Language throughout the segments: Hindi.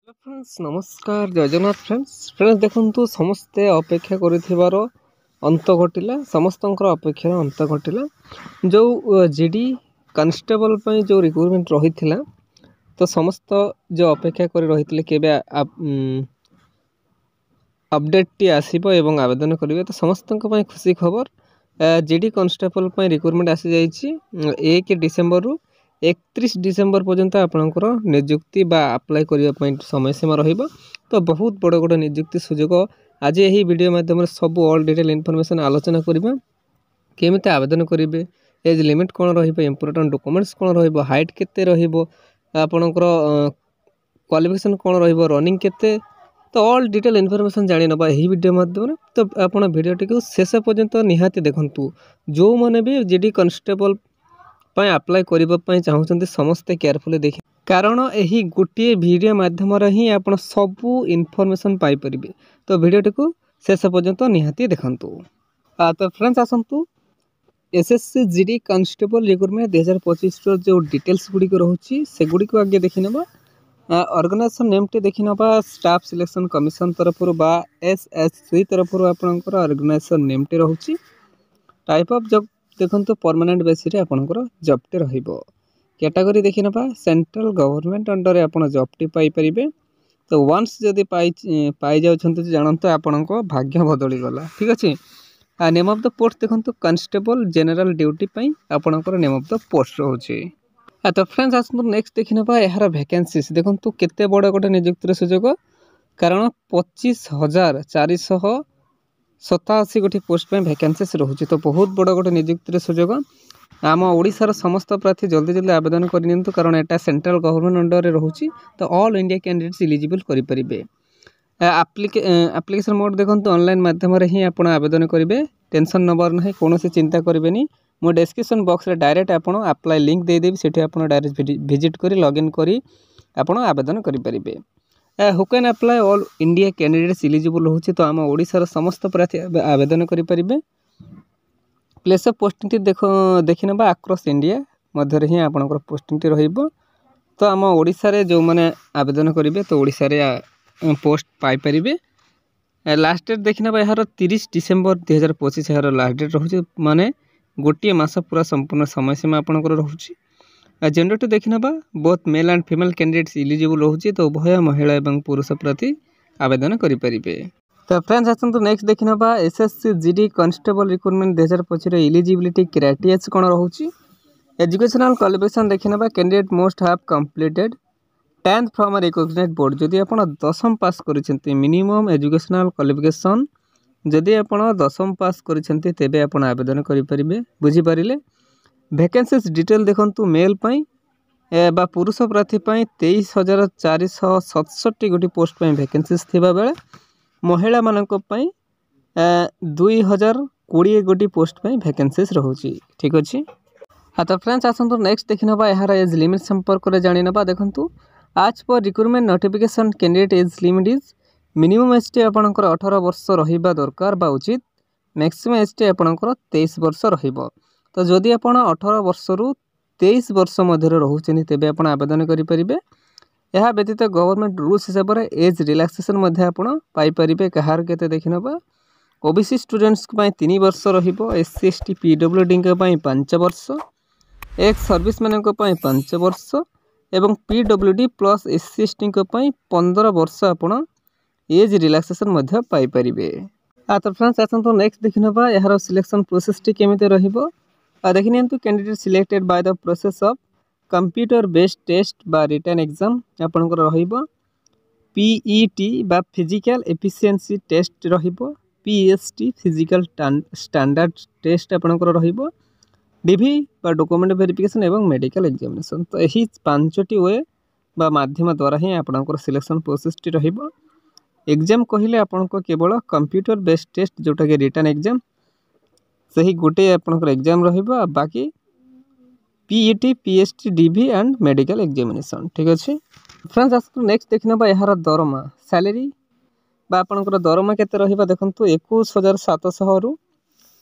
हेलो फ्रेंड्स नमस्कार जय जगन्नाथ फ्रेंड्स देखंतु समस्ते अपेक्षा करिथिबार अंत घटिला समस्तंकर अपेक्षार अंत घटिला जो जीडी कांस्टेबल पई जो रिक्रूटमेंट रहिथिला तो समस्त जो अपेक्षा करि रहिथिले केबे अपडेट टी आसीबो एवं आवेदन करिवे तो समस्तंक पई खुशी खबर जीडी कांस्टेबल पई रिक्रूटमेंट आसी जाईछि 1 डिसेंबर रु 31 डिसेंबर पर्यंत आपणकर नियुक्ति बा अप्लाई करने समय सीमा रहिबो तो बहुत बड़ गोटे नियुक्ति सुजोग आज यही वीडियो माध्यम सब ऑल डिटेल इनफॉरमेशन आलोचना करिबा केमिति आवेदन करिवे एज लिमिट कोन रहिबो इंपोर्टेंट डॉक्यूमेंट्स कोन रहिबो हाइट केते रहिबो आपणकर क्वालिफिकेशन कोन रहिबो रनिंग केते तो ऑल डिटेल इनफॉरमेशन जानि नबा एही वीडियो माध्यम तो आपण वीडियो को शेष पर्यंत निहाती देखंतु जो माने भी जीडी कांस्टेबल पय अप्लाई करबा पय चाहउछन्ते समस्त केयरफुली देखि कारण एही गोटे वीडियो माध्यम ही आपण सब इनफॉरमेशन पाई परिबे तो वीडियो को शेष पर्यंत निहाती देखंतु तो फ्रेंड्स आसंतु एसएससी जीडी कांस्टेबल रिक्रूटमेंट 2025 रो जो डिटेल्स गुडी को रहउची से गुडी को आगे देखिनबा ऑर्गेनाइजेशन नेम टे देखिनबा स्टाफ सिलेक्शन कमिशन तरफ बा एसएससी तरफ आपनकर ऑर्गेनाइजेशन नेम टे रहउची टाइप ऑफ जॉब देखो परमानेंट बेसिस आपंकर जॉब टे रहिबो कैटेगरी देखि नबा सेंट्रल गवर्नमेंट अंडर आपन जॉब टी पाई परिबे तो वंस जदी पाई जाउछन्ते जानंतो आपनको भाग्य बदली गला ठीक अछि नेम ऑफ द पोस्ट देखो कांस्टेबल जनरल ड्यूटी पई आपनकर नेम ऑफ द पोस्ट रहउछि तो फ्रेंड्स आसु नेक्स्ट देखि नबा एहार वैकेंसीज देखो केते बड़ गोटे नियुक्तिर सुजोग कारण 25,487 गोटी पोस्ट पे वैकेंसीज रोचे तो बहुत बड़ गोटे नियुक्तिर सुजोग आम ओडिशार समस्त प्रार्थी जल्दी जल्दी आवेदन करनियंतु कारण एटा सेंट्रल गवर्नमेंट अंडर रे रहउची तो ऑल इंडिया कैंडिडेट्स एलिजिबल करि परिबे एप्लिकेशन मोड देखंतु ऑनलाइन माध्यम रे ही आपण आवेदन करिवे टेंशन नंबर नहीं कोनोसी चिंता करिवेनी मो डिस्क्रिप्शन बॉक्स रे डायरेक्ट आपण अप्लाई लिंक दे देबी सेठी आपण डायरेक्ट विजिट करी लॉगिन करी आपण आवेदन करि परिबे who can apply all India candidates eligible होची तो आम ओडिशार समस्त प्रार्थी आवेदन करि परिबे प्लेस ऑफ पोस्टिंग देखि नबा अक्रॉस इंडिया मध्य ही आपनकर पोस्टिंग टी रहिबो तो आम ओडिसा रे जो माने आवेदन करिवे तो ओडिसा रे पोस्ट पाई परिबे लास्ट डेट देखि नबा यार 30 डिसेंबर 2025 यार लास्ट डेट रहउची माने गोटे मास पूरा संपूर्ण समय सीमा आपनकर रहउची जेंडर टू देखि नबा both male and female candidates eligible रहउची तो उभय महिला एवं पुरुष प्रार्थी आवेदन करि परिबे तो फ्रेंड्स आसंतु नेक्स्ट देखि नबा एसएससी जीडी कांस्टेबल रिक्रूटमेंट 2025 रे एलिजिबिलिटी क्राइटेरिया कोन रहउची एजुकेशनल क्वालिफिकेशन देखि नबा candidate most have completed 10th from a recognised board जदि आपण 10th पास करिसेंती मिनिमम एजुकेशनल क्वालिफिकेशन जदि आपण 10th पास करिसेंती तेबे आपण आवेदन करि परिबे बुझी परिले वैकेंसीज डिटेल देखंतु मेल पई बा पुरुष प्रार्थी पई 23,467 गोटी पोस्ट पई वैकेंसीज थिबा बेले महिला मानक पई 2,020 गोटी पोस्ट पई वैकेंसीज रहउची ठीक अछि तो फ्रेंड्स आसंतु नेक्स्ट देखिनबा यार एज लिमिट संपर्क रे जानि नबा देखंतु आज पर recruitment notification candidate age limit is minimum age T आपनकर 18 वर्ष रहिबा दरकार बा उचित मैक्सिमम एज टी आपनकर 23 वर्ष रहिबो तो जदि आपण 18 वर्ष रु 23 वर्ष मध्य रहउछनी तेबे आपण आवेदन करि परिबे यह व्यतीत गवर्नमेंट रूल्स हिसाब से एज रिलैक्सेशन मध्य आपण पाई परिबे कहार केते देखिनबा ओबीसी स्टूडेंट्स पई 3 वर्ष रहिबो एससी एसटी पीडब्ल्यूडी के पई 5 वर्ष एक्स सर्विस मैन को पई 5 वर्ष एवं पीडब्ल्यूडी प्लस एससी एसटी को पई 15 वर्ष आपण एज रिलैक्सेशन मध्य पाई परिबे तो फ्रेंड्स आसंतो नेक्स्ट देखिनबा यार सिलेक्शन प्रोसेस टी केमिते रहिबो देखिनियंतु candidate selected by the process of computer based test बा रिटन एग्जाम आपनकर रहिबो पीईटी बा फिजिकल एफिशिएंसी टेस्ट रहिबो पीएसटी फिजिकल स्टैंडर्ड टेस्ट आपनकर रहिबो डीवी बा डॉक्यूमेंट वेरिफिकेशन एवं मेडिकल एग्जामिनेशन तो यही पांचटी वे बा माध्यम द्वारा ही आपनकर सिलेक्शन प्रोसेस टी रहिबो एग्जाम कहिले आपनको केवल कंप्यूटर बेस्ड टेस्ट जोटा के रिटन एग्जाम सही गोटे आपनकर एग्जाम रहिबो बाकी PET PST DV and medical examination ठीक अछि फ्रेंड्स आसु नेक्स्ट देखिनबा यार दरमा सैलरी बा आपनकर दरमा केते रहिबा देखंतु 21,700 रु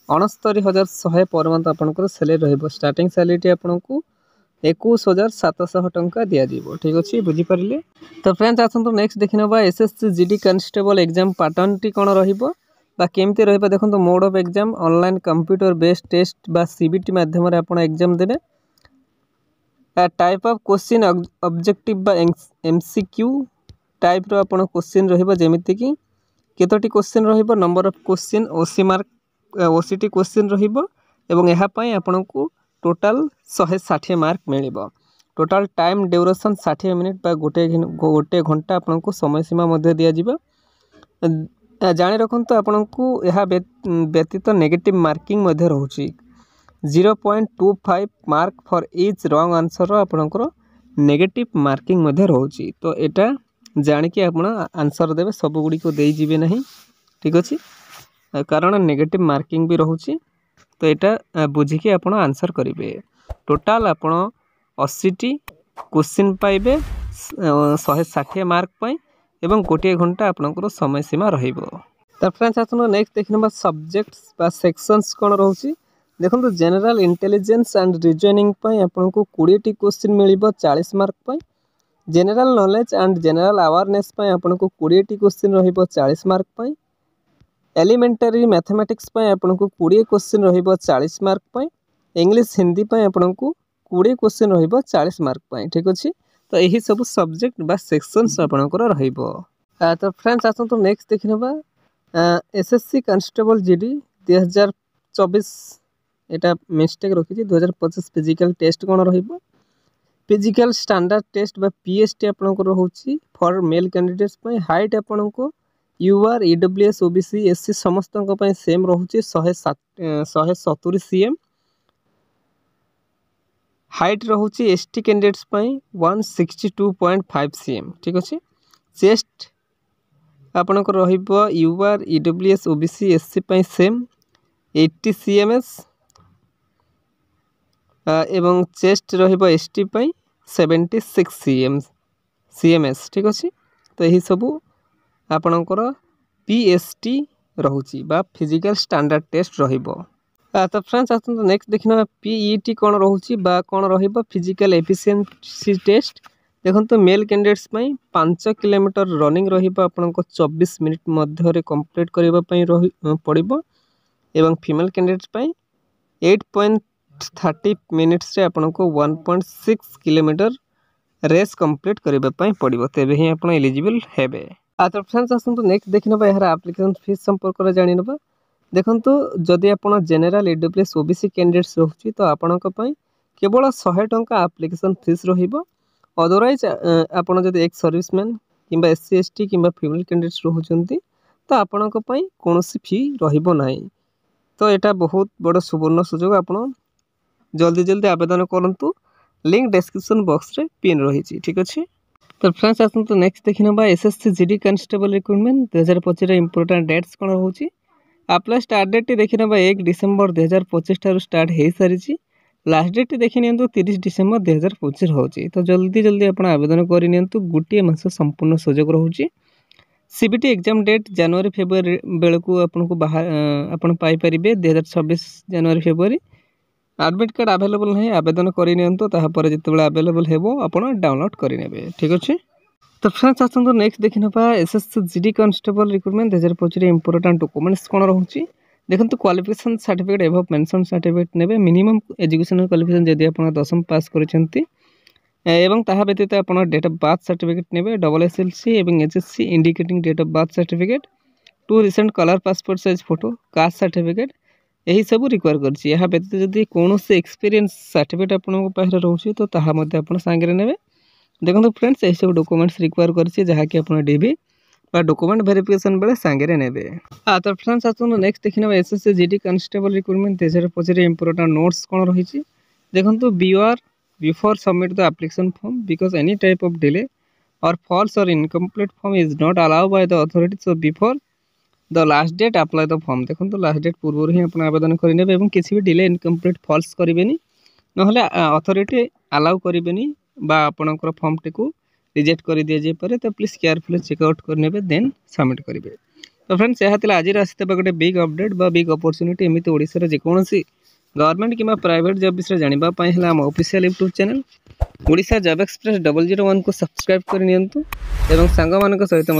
69,100 पर मंथ आपनकर सैलरी रहिबो स्टार्टिंग सैलरी आपनको 21,700 टंका दिज्व। ठीक अच्छे बुझीपारे। तो फ्रेंड्स आसतु नेक्स्ट देखी ना SSC GD constable exam pattern टी कौन रमती रहा देखो mode of exam online computer based test बा सीबीटी माध्यम आप एग्जाम देवे। टाइप ऑफ क्वेश्चन ऑब्जेक्टिव बा एमसीक्यू टाइप रो आपण क्वेश्चन रहिबो जेमिति कि केतोटी क्वेश्चन रहिबो नंबर ऑफ क्वेश्चन ओसी मार्क ओसीटी क्वेश्चन रहिबो एवं एहा पई आपनको टोटल 160 मार्क मिलिबो। टोटल टाइम ड्यूरेशन 60 मिनिट बा गोटे घंटा आपनको समय सीमा मध्य दिया जिवो। जानि रखंतु आपनको एहा व्यतीत नेगेटिव मार्किंग मध्य रहउची 0.25 mark for each wrong answer आपनकर नेगेटिव मार्किंग मध्य रहउची। तो एटा जानिकी आपण आंसर देवे सब गुडी को देई जिवे नहीं। ठीक अछि कारण नेगेटिव मार्किंग भी रहउची। तो एटा बुझिकी आपण आंसर करिवे। टोटल आपण 80 टी क्वेश्चन पाइबे 160 मार्क पई एवं गोटे घंटा आपनकर समय सीमा रहिबो। त फ्रेंड्स आसनो नेक्स्ट देखिनबा सब्जेक्ट्स बा सेक्शंस कोन रहउची। देखो जनरल इंटेलिजेंस एंड रीजनिंग पई आपनको 20 टी क्वेश्चन मिलिबो 40 मार्क पई। General knowledge and general awareness पई आपनको 20 टी क्वेश्चन रहिबो 40 मार्क पई। एलिमेंटरी मैथमेटिक्स पई आपनको 20 क्वेश्चन रहिबो 40 मार्क पई। इंग्लिश हिंदी पई आपनको 20 क्वेश्चन रहिबो 40 मार्क पई। ठीक अछि तो यही सब सब्जेक्ट बा सेक्शंस आपनकर रहिबो। तो फ्रेंड्स आसंतु नेक्स्ट देखिनबा एसएससी कांस्टेबल जीडी 2024 एटा मिस्टेक रखी 2025 फिजिकल टेस्ट कौन रहिबो। फिजिकल स्टैंडर्ड टेस्ट बा पीएसटी आपनकर रहउची फॉर मेल कैंडिडेट्स पई। हाइट आपनको यूआर ईडब्ल्यूएस ओबीसी एससी समस्तक पई सेम रहउची 170 सीएम। हाइट रहउची एसटी कैंडिडेट्स पई 162.5 सीएम। ठीक अछि चेस्ट आपनकर रहिबो यूआर ईडब्ल्यूएस ओबीसी एससी पई सेम 80 सीएमएस एवं चेस्ट रहिबो एसटी पई 76 सीएमएस। ठीक अछि तो यही सब आपनकर पीएसटी रहउची बा फिजिकल स्टैंडर्ड टेस्ट रहिबो। तो फ्रेंड्स आसतु नेक्स्ट देखिना पीईटी कौन रहउची बा कौन रहिबो फिजिकल एफिशिएंसी टेस्ट। देखो मेल कैंडिडेट्स पई 5 किलोमीटर रनिंग रहिबो आपनको 24 मिनिट मध्य रे कंप्लीट करबा पई पड़िबो एवं फीमेल कैंडिडेट्स पई 8.30 मिनिट्स रे आपनको 1.6 किलोमीटर रेस कंप्लीट करबा पई पड़िबो तेबे ही आपण एलिजिबल हेबे। तो फ्रेंड्स आसंतु नेक्स्ट देखिनबा यार एप्लीकेशन फीस संपर्क रे जानि नबा। देखंतु जदि आपण जनरल ईडब्ल्यूएस ओबीसी कैंडिडेट्स रहउची तो आपणक पई केवल 100 टंका एप्लीकेशन फीस रहिबो। अदरवाइज आपण जदि एक सर्विसमैन किंबा एससी एसटी किंबा फीमेल कैंडिडेट्स रहउचंती तो आपणक पई कोनोसी फी रहिबो नाही। तो एटा बहुत बड़ सुवर्ण सुजोग आपण जल्दी जल्दी आवेदन करंतु लिंक डिस्क्रिप्शन बॉक्स रे पिन रही। ठीक अच्छे तो फ्रेंड्स आसतु नेक्स्ट देखिनबा एसएससी जीडी कांस्टेबल रिक्रूटमेंट 2025 रे इंपोर्टेंट डेट्स कोन रहउची। अप्लाई स्टार्ट डेट टी देखिनबा 1 डिसेंबर 2025 ठारू स्टार्ट हे सारिची। लास्ट डेट टी देखि नियंतु 30 डिसेंबर 2025 रहउची। तो जल्दी जल्दी आपण आवेदन करि नियंतु गुटिए मास संपूर्ण सुजोग रहउची। सीबीटी एग्जाम डेट जनवरी फेब्रुआरी बेलकू आपनको बाहर आपण पाई परिबे 2026 जनवरी फेब्रुआरी। एडमिट कार्ड अवेलेबल नहीं आवेदन करि नियंतु ताहा पर जेतेबेला अवेलेबल हेबो आपण डाउनलोड करि नेबे। ठीक अछि तो फ्रेंड्स आसंतु नेक्स्ट देखिनबा एसएससी जीडी कांस्टेबल रिक्रूटमेंट 2025 रे इंपोर्टेंट डॉक्यूमेंट्स कोन रहउची। देखंतु qualification certificate above mention certificate नेबे। मिनिमम एजुकेशनल क्वालिफिकेशन जदि आपण 10th पास करिसेंती एवं ताहा व्यतीत आपण डेट ऑफ बर्थ सर्टिफिकेट नेबे डबल एसएलसी एवं HSC indicating date of birth certificate 2 recent colour passport size photo caste certificate यही सब रिक्वायर करछि। यह व्यतीत जदि कोनोसी एक्सपीरियंस सर्टिफिकेट आपण पाखरे रहउछि तो ताहा मध्ये आपण सांगरे नेबे। देखंतु फ्रेंड्स एही सब डॉक्यूमेंट्स रिक्वायर करछि जहा कि आपण डीबी बा डॉक्यूमेंट वेरिफिकेशन बेले सांगरे नेबे। तो फ्रेंड्स आसनु नेक्स्ट देखिनबा एसएससी जीडी कांस्टेबल रिक्रूटमेंट 2025 रे इंपोर्टेंट नोट्स कोन रहिछि। देखंतु before submit the application form because any type of delay or false or incomplete form is not allowed by the authority, so before the last date apply the form। देखंतु लास्ट डेट पूर्व ही आपण आवेदन करि नेबे एवं किछि भी डिले इनकम्प्लीट फॉल्स करिवेनी नहले अथॉरिटी अलाउ करिवेनी बा आपनकर फॉर्म टिकु रिजेक्ट कर दिया जे पारे। तो प्लीज केयरफुली चेकआउट कर नेबे देन सबमिट करिवे। तो फ्रेंड्स यह आज आसते गोटे बिग अपडेट बा बिग अपॉर्चुनिटी एमती ओडिसा रे जे कोनोसी गवर्नमेंट कि प्राइवेट जॉब विषय जानापी है आम official YouTube channel Odisha job express 001 को सब्सक्राइब करनी एवं सांग मान सहित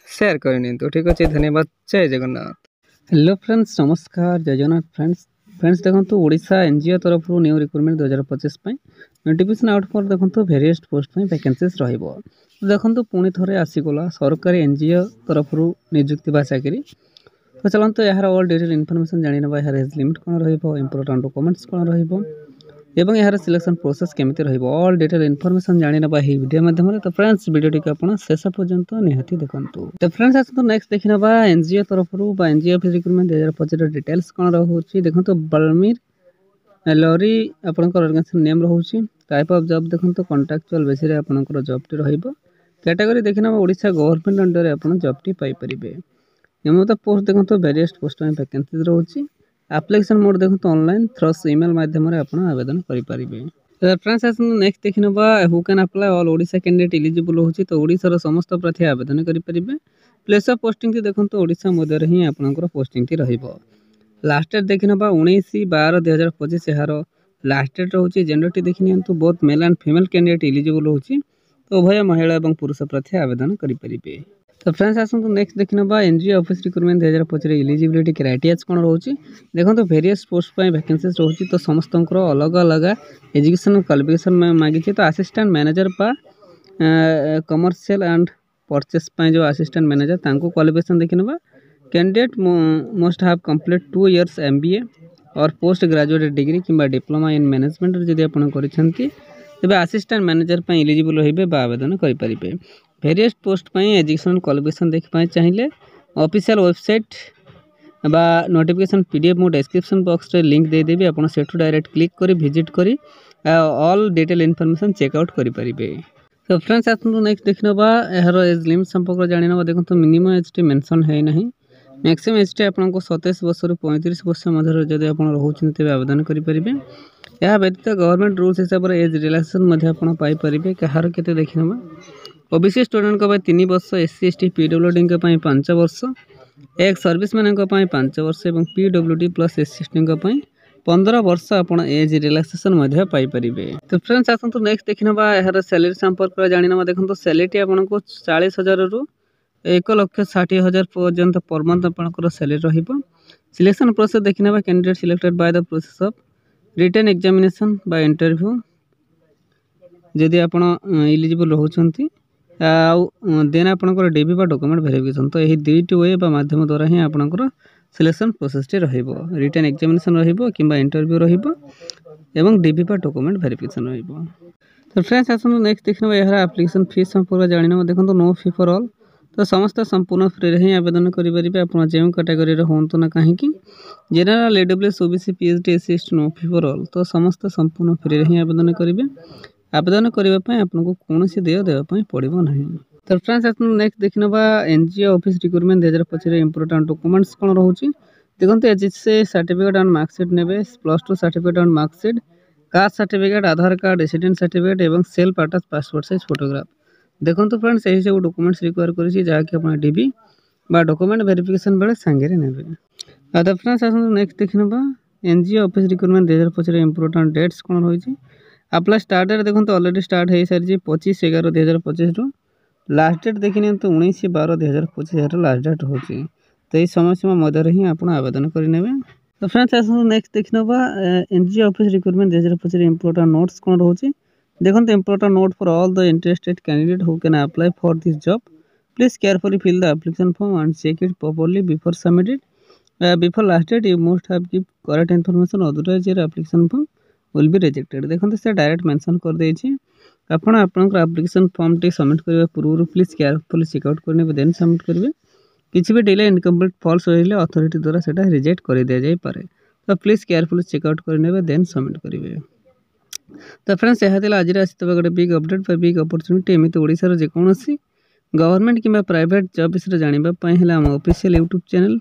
शेयर करनी। ठीक अच्छे, धन्यवाद। जय जगन्नाथ। हेलो फ्रेंड्स, नमस्कार, जय जगन्नाथ। फ्रेंड्स देखो ओडिशा एनजीओ तरफ new recruitment 2025 notification out for देखो वेरियस पोस्ट वैकेंसीज देखो पुणी थे आसीगला सरकारी एनजीओ तरफ निजुक्ति बा चाकरी। तो चलते यार ऑल डिटेल इनफॉरमेशन जानी ना यार एज लिमिट कौन इंपोर्टेंट डॉक्यूमेंट्स कौन एवं यार सिलेक्शन प्रोसेस केमिति ऑल डिटेल इनफॉरमेशन जानी ना वीडियो माध्यम। तो फ्रेंड्स वीडियो टी आप शेष पर्यंत निहाती देखो। तो फ्रेंड्स आसतु नेक्स्ट देखी ना एनजीओ तरफ एनजीओ ऑफिस रिक्रुटमेंट 2025 डिटेल्स कौन रोचे देखो। बलमीर लरी आपंकर ऑर्गेनाइजेशन नेम रोचे। टाइप ऑफ जॉब देखो कॉन्ट्रैक्चुअल बेसिस आपंकर जॉब टी कैटेगरी देखना ओडिशा गवर्नमेंट अंडर आप जॉब टी पाइपर। नियमित पोस्ट देखो वेरियस पोस्ट में वैकेंसीज रोचे। एप्लिकेशन मोड देखो ऑनलाइन थ्रस ईमेल माध्यम आप आवेदन करेंगे। फ्रेंड्स नेक्स्ट देखी ना who can apply all Odisha candidate eligible होची। तो ओडिशार समस्त प्रार्थी आवेदन करेंगे। प्लेस ऑफ पोस्टिंग देखो ओडिशा मध्य ही आपंकर पोस्टिंग लास्ट डेट देखी ना 19/12/2025 यार लास्ट डेट रोचे। जेंडर टी देखी नि both male and female candidate eligible होची। तो उभय महिला और पुरुष प्रार्थी आवेदन करेंगे। तो फ्रेंड्स आसतु नेक्स्ट देखी ना NGO office recruitment 2025 eligibility criteria कौन रोचे देखो। वेरियस पोस्ट वैकेंसीज रोचे। तो समस्त अलग अलग एजुकेशन क्वालिफिकेशन मांगी। तो असिस्टेंट मैनेजर पा कमर्शियल एंड परचेस जो असिस्टेंट मैनेजर तांको क्वालिफिकेशन देखी ना candidate must have complete 2 years MBA और पोस्ट ग्रेजुएट डिग्री कि डिप्लोमा इन मैनेजमेंट जदि आप तेज असिस्टेंट मैनेजर एलिजिबल होइबे आवेदन करेंगे। वेरियस पोस्ट एजुकेशन क्वालिफिकेशन देखा चाहिए ऑफिशियल वेबसाइट बा नोटिफिकेशन पीडीएफ मो डिस्क्रिप्शन बॉक्स रे लिंक दे देबी। आपण सेठू डायरेक्ट क्लिक करी विजिट करी ऑल डिटेल इनफॉरमेशन चेकआउट करेंगे। तो फ्रेंड्स आसतु नेक्स्ट देखना यार एज लिमिट संपर्क जानी ना देखो मिनिमम एज टी मेंशन है नहीं। मैक्सिमम एज टी आपको 27 वर्ष 35 वर्ष मध्य जब आप रोचे तेज आवेदन करेंगे। यह व्यतीत गवर्नमेंट रूल्स हिसाब से एज रिलैक्सेशन पाइपर। कहार के देखना ओबीसी स्टूडेंट 3 वर्ष एससी एसटी पीडब्ल्यूडी 5 वर्ष एक सर्विस मैन 5 वर्ष और पीडब्ल्यूडी प्लस एससी एसटी 15 वर्ष आप एज रिलैक्सेशन पाइपर। तो फ्रेंड्स आसतु नेक्स्ट देखना यार सैलरी संपर्क जानी ना देखो। सैलरी आपको 40,000 रु 1,60,000 पर्यंत पर मंथ आपंकर सैलरी सिलेक्शन प्रोसेस देखना candidate selected by the process of written examination by interview जदि आप एलिजिबल रोचंती देन आपंकर डीबी बा डॉक्यूमेंट वेरिफिकेशन। तो यही दुईटी वे माध्यम द्वारा ही आपंकर सिलेक्शन प्रोसेस टी रिटन एग्जामिनेशन कि इंटरव्यू एवं डीबी बा डॉक्यूमेंट वेरिफिकेशन। तो फ्रेंड्स आसतु नेक्स्ट देखना यार एप्लिकेशन फीस संपर्क जानी ना देखो नो फी फॉर ऑल। तो समस्त संपूर्ण फ्री ही आवेदन करेंगे आप जो कैटेगरी हूँ ना कहीं general EWS OBC PhD SC ST no fee for all. तो समस्त संपूर्ण फ्री ही आवेदन करेंगे। आवेदन करने आपको कौन देय देवाई पड़ो ना। तो फ्रेंड्स नेक्स्ट देखना NGO office recruitment 2025 important documents कौन रोचे देखो। एचएससी सर्टिफिकेट एंड मार्कशीट ने +2 certificate and marksheet caste certificate Aadhaar card resident certificate एवं self attach passport size photograph देखो। फ्रेंड्स यही सब डॉक्यूमेंट्स रिक्वायर कर डीबी बा डॉक्यूमेंट वेरिफिकेशन बेले सांगे ने। तो फ्रेंड्स नेक्स्ट देखना NGO office recruitment 2025 important dates कौन रही। अप्लाई स्टार्ट डेट देखो ऑलरेडी स्टार्ट हो सारी 25/11/2025 रु लास्ट डेट देखी 19/12/2025 यार लास्ट डेट होची। तो ये समय सीमा मध्य ही आप आवेदन करेंगे। तो फ्रेंड्स नेक्स्ट देखना NGO office recruitment 2025 important notes कौन रोचे देखो। Important note for all the interested candidate who can apply for this job please carefully fill the application form and check it properly before submit it before last date you must have give correct information otherwise your application form will be rejected. देखो से डायरेक्ट मेंशन कर देछि आपण आपनकर एप्लिकेशन फॉर्म टी सबमिट करबा पूर्व प्लीज केयरफुली चेकआउट करने देन सबमिट करेंगे। किसी भी डिले इनकम्प्लीट फॉल्स होइले अथॉरिटी द्वारा सेटा रिजेक्ट कर दिया जाय पारे। तो प्लीज केयरफुली चेकआउट करने देन सबमिट करेंगे। तो फ्रेंड्स यह आज आसता गोटे बिग अपडेट बा बिग अपॉर्चुनिटी एमती ओडिशार जेकोसी गवर्नमेंट कि प्राइवेट जॉब विषय जानापी आम official YouTube channel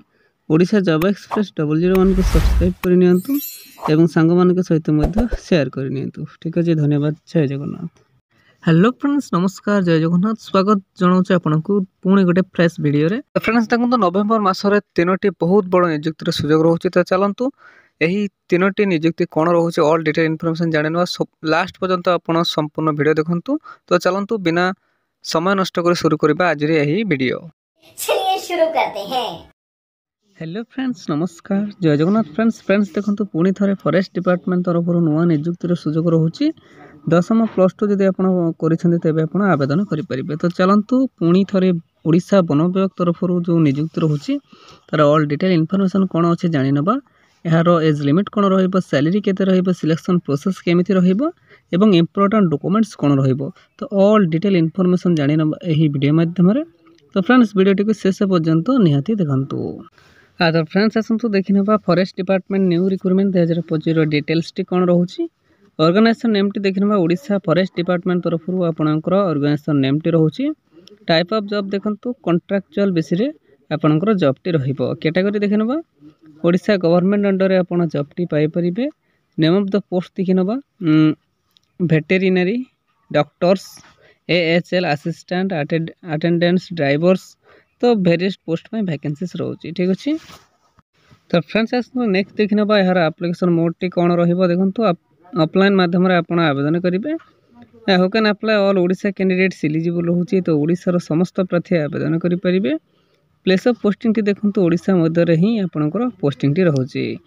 Odisha job express 001 को सब्सक्राइब करनी सांग मान सहित शेयर करनी। ठीक अच्छे, धन्यवाद। जय जगन्नाथ। हेलो फ्रेंड्स, नमस्कार, जय जगन्नाथ। स्वागत जनाऊँ आपको पुणी गोटे फ्रेश वीडियो रे। फ्रेंड्स देखो नवेम्बर मासरे 3टी बहुत बड़ नियुक्तिर सुजोग रोचे। तो चलतु यही तीनोटी नियुक्ति कौन रोचे ऑल डिटेल इनफॉरमेशन जाने लास्ट पर्यंत आप संपूर्ण वीडियो देखंतु। तो चलंतु बिना समय नष्ट कर शुरू करबा आज यही वीडियो। चलिए शुरू करते हैं। हेलो फ्रेंड्स, नमस्कार, जय जगन्नाथ। फ्रेंड्स देखंतु पुणी थे फॉरेस्ट डिपार्टमेंट तरफ नुआ नियुक्तिर सुजोग रोचे। 10th प्लस 2 जदि आप तेज आप आवेदन करेंगे। तो चलतु पुणी थे ओडिशा वन विभाग तरफ जो नियुक्ति रोचे तार ऑल डिटेल इनफॉरमेशन कौन अच्छे जानी नबा। यार एज लिमिट कौन रही, सैलरी केते रही, सिलेक्शन प्रोसेस केमिति रहिबो एवं इंपोर्टेंट डॉक्यूमेंट्स कौन रहिबो। तो ऑल डिटेल इनफॉरमेशन जानी नबा एही वीडियो माध्यम रे। तो फ्रेंड्स वीडियोटी को शेष पर्यंत निहाती देखंतु। तो फ्रेंड्स आसतु देखि नबा forest department new recruitment 2025 details T कौन रोचे। ऑर्गेनाइजेशन नेम टी देखि नबा ओडिशा फॉरेस्ट डिपार्टमेंट तरफ आपनकर ऑर्गेनाइजेशन नेम टी रोचे। टाइप ऑफ जॉब देखंतु कॉन्ट्रैक्चुअल बेसिस रे आपनकर जॉब टी रहिबो। कैटेगरी देखि नबा ओडिशा गवर्नमेंट अंडर रे आपण जॉब टी पाई परिबे। नेम ऑफ द पोस्ट देखि नबा veterinary doctors, AHL assistant, attendance, drivers. तो वेरियस पोस्ट में वैकेंसीज रोचे। ठीक अच्छे। तो फ्रेंड्स नेक्स्ट देखि नबा यार एप्लिकेशन मोड टी कौन रहिबो। देखंतु ऑफलाइन माध्यम रे आपण आवेदन करिवे। How can apply all Odisha candidates eligible होची। तो ओडिशा रो समस्त प्रार्थी आवेदन करि परिबे। प्लेस ऑफ पोस्टिंग टी देखंतु ओडिशा मध्य रे ही आपनकर पोस्टिंग टी रहउची।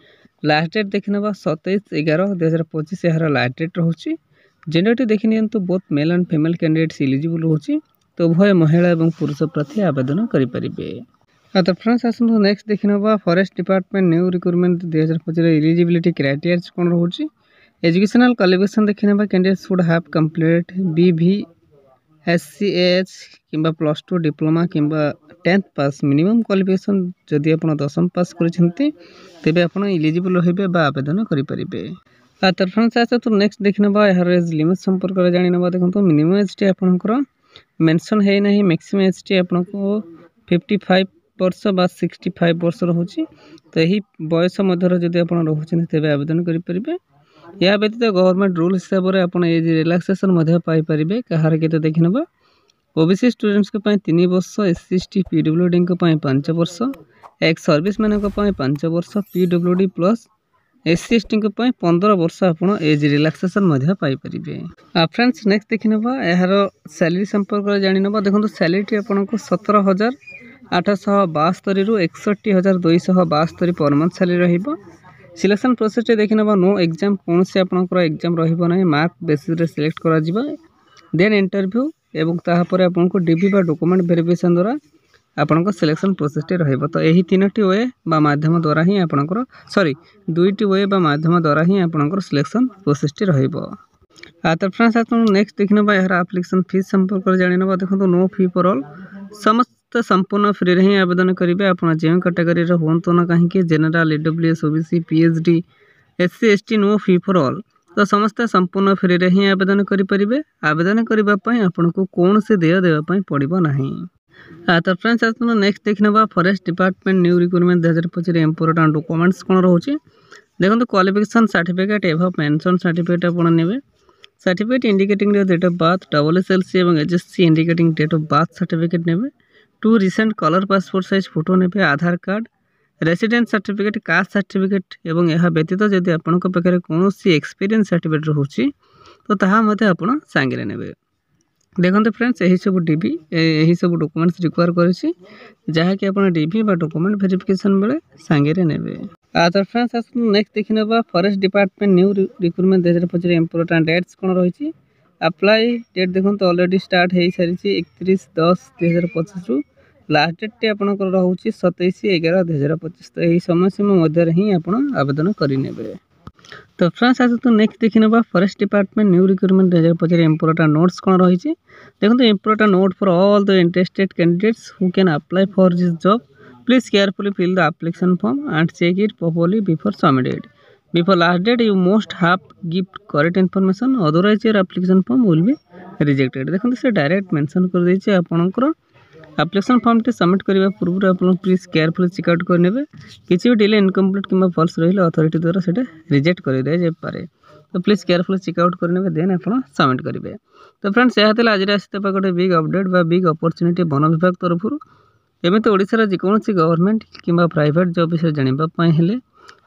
लास्ट डेट देखि नबा 27/11/2025 यार लास्ट डेट रहउची। जेंडर टी देखि नियंतु both male and female candidates eligible होची। तो उभय महिला एवं पुरुष प्रार्थी आवेदन करें। तो फ्रेंड्स आसतु नेक्स्ट देखि नबा forest department new recruitment 2025 eligibility criteria कौन रोचे। एजुकेशनल क्वालिफिकेशन देखि नबा candidates should have complete BVSCH किंबा +2 डिप्लोमा किंबा 10th पास मिनिमम क्वालिफिकेशन जदि आप 10th पास करछंती तेबे आप एलिजिबल रहिबे बा आवेदन करि परिबे। तो फ्रेंड्स आसतु नेक्स्ट देखि नबा यार एज लिमिट संपर्क रे जानि नबा। देखंतु मिनिमम एज टी आपनकर मेंशन है नहीं, मैक्सिमम एज टी आपनको 55 वर्ष बा 65 वर्ष रोचे। तो यही बयस मध्य जदि आप रोचे तेज आवेदन करेंगे। या व्यतीत गवर्नमेंट रूल हिसाब से आप एज रिलैक्सेशन पाइपर। कहार के देखि नबा OBC स्टूडेंट्स को 3 वर्ष, SC ST PWD को 5 वर्ष, एक्स सर्विस मैन को 5 वर्ष, PWD प्लस SC ST को 15 वर्ष आप age relaxation Piper. Friends next देखि नबा यार सैलरी संपर्क जानि नबा। देखो सैलरी आपको 17,872 रु 61,272 पर मंथ सैलरी रहिबो। सिलेक्शन प्रोसेस देखि नबा नो एग्जाम कौन से आपनकर एग्जाम रहिबो नै, मार्क बेसिस रे सिलेक्ट करा जिबा। देन इंटरव्यू एवं ताहा पर आपनको DB बा डॉक्यूमेंट वेरिफिकेशन द्वारा आपनकर सिलेक्शन प्रोसेस टे रहिबो। तो एही तीनोटी वे बा माध्यम द्वारा ही आपनकर दुईटी वे बा माध्यम द्वारा ही आपनकर सिलेक्शन प्रोसेस टे रहिबो। तो फ्रेंड्स आपन नेक्स्ट देखि नबा यार एप्लिकेशन फीस संपर्क जानि नबा। देखो नो फी फॉर ऑल, समस्त संपूर्ण फ्री रे ही आवेदन करेंगे। आप जो कैटेगरी हूँ ना कहीं general, EWS, OBC, PhD, SC ST no fee for all. तो समस्त संपूर्ण फ्री रे ही आवेदन करेंगे। आवेदन करने आपको कौन से देय देवाई पड़ो ना। तो फ्रेंड्स आप नेक्स्ट देखि नबा forest department new recruitment 2025 important documents कौन रोचे। देखो क्वालिफिकेशन सर्टिफिकेट एवं पेंशन सर्टिफिकेट आप ने, certificate indicating date of birth, SSLC और HSC indicating date of birth certificate ने, 2 recent colour passport size photo ने, Aadhaar card, residence certificate, caste certificate एवं यह व्यतीत जदि आपन पाखे कौन एक्सपीरियंस सर्टिफिकेट रोचे तो ताहा आपण सांगे ने। देखते फ्रेंड्स यही सब DB यही सब डॉक्यूमेंट्स रिक्वायर करेछि जहाँकि आप DB बा डॉक्यूमेंट वेरिफिकेशन बेले सांगे ने। तो फ्रेंड्स नेक्स्ट देखि नबा forest department new recruitment 2025 important dates कौन रही। अप्लाई डेट देखो ऑलरेडी स्टार्ट हो सारी 31/10/2025 रु लास्ट डेट टी आपंकर रोचे 27/11/2025। तो यही समय सीमा मध्य ही आप आवेदन करेंगे। तो फ्रेंड्स आज तो नेक्स्ट देखि नबा forest department new recruitment 2025 important notes कौन रही। देखो important note for all the interested candidates who can apply for this job, please carefully fill the application form and check it properly before submitted. Before last date, you must have give correct information, otherwise your application form will be rejected। देखो से डायरेक्ट मेंशन कर देछि आपनकर एप्लिकेशन फॉर्म टी सबमिट करबा पूर्व आपन प्लीज केयरफुली चेक आउट करनेबे। किछि भी डिले इनकम्प्लीट किंबा फॉल्स रहिले अथॉरिटी द्वारा सेटा रिजेक्ट कर दे जे पारे। तो प्लीज केयरफुली चेक आउट करनेबे देन आपन सबमिट करिवे। तो फ्रेंड्स यह थिला आज आसिते गोटे बिग अपडेट बा बिग अपॉर्चुनिटी वन विभाग तरफ एमते ओडिसा रा जेकोसी गवर्नमेंट किंबा प्राइवेट जॉब विषय जानिबा पई हेले